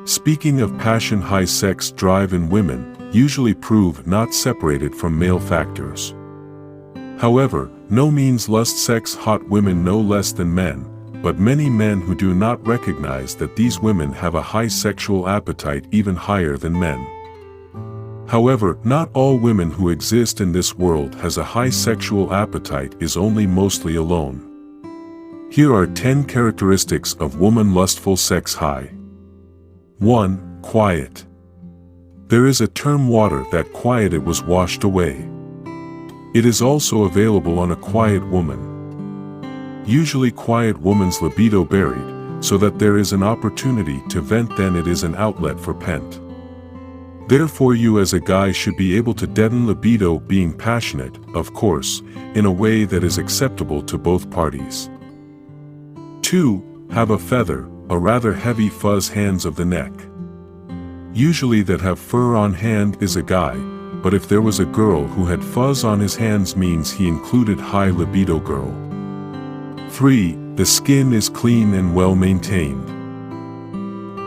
Speaking of passion, high sex drive in women usually prove not separated from male factors. However, no means lust sex hot women no less than men, but many men who do not recognize that these women have a high sexual appetite even higher than men. However, not all women who exist in this world has a high sexual appetite is only mostly alone. Here are 10 characteristics of woman lustful sex high. 1. Quiet. There is a term water that quiet it was washed away. It is also available on a quiet woman. Usually quiet woman's libido buried, so that there is an opportunity to vent, then it is an outlet for pent. Therefore you as a guy should be able to deaden libido being passionate, of course, in a way that is acceptable to both parties. 2. Have a feather, a rather heavy fuzz hands of the neck. Usually that have fur on hand is a guy, but if there was a girl who had fuzz on his hands means he included high libido girl. 3. The skin is clean and well maintained.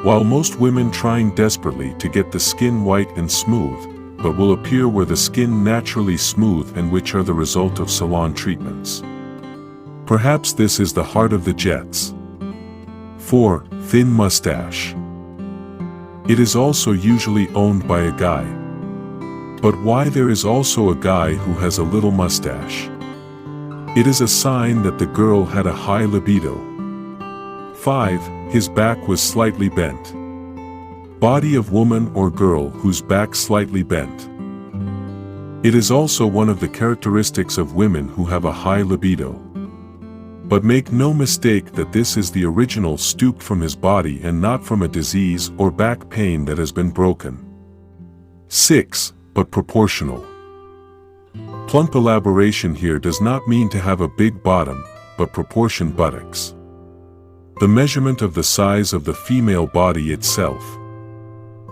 While most women trying desperately to get the skin white and smooth, but will appear where the skin naturally smooth and which are the result of salon treatments. Perhaps this is the heart of the jets. 4. Thin mustache. It is also usually owned by a guy. But why there is also a guy who has a little mustache? It is a sign that the girl had a high libido. 5. His back was slightly bent. Body of woman or girl whose back slightly bent. It is also one of the characteristics of women who have a high libido. But make no mistake that this is the original stooped from his body and not from a disease or back pain that has been broken. 6. But proportional. Plump elaboration here does not mean to have a big bottom, but proportioned buttocks. The measurement of the size of the female body itself.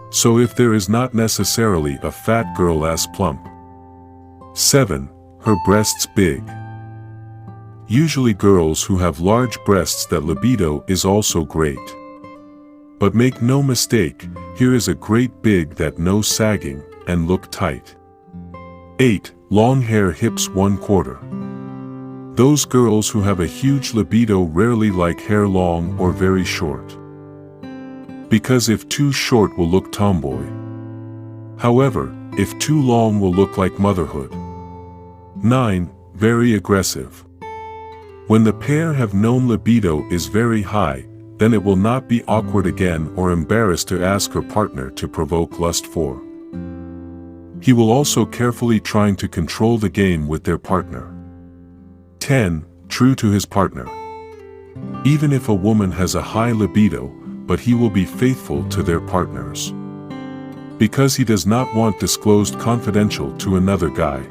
So if there is not necessarily a fat girl as plump. 7. Her breasts big. Usually girls who have large breasts that libido is also great. But make no mistake, here is a great big that no sagging, and look tight. 8. Long hair hips 1/4. Those girls who have a huge libido rarely like hair long or very short. Because if too short will look tomboy. However, if too long will look like motherhood. 9. Very aggressive. When the pair have known libido is very high, then it will not be awkward again or embarrassed to ask her partner to provoke lust for. He will also carefully trying to control the game with their partner. 10. True to his partner. Even if a woman has a high libido, but he will be faithful to their partners. Because he does not want disclosed confidential to another guy.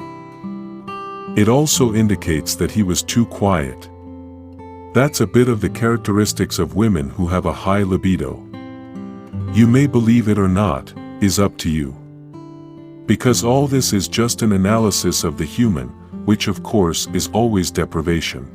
It also indicates that he was too quiet. That's a bit of the characteristics of women who have a high libido. You may believe it or not, is up to you. Because all this is just an analysis of the human, which of course is always deprivation.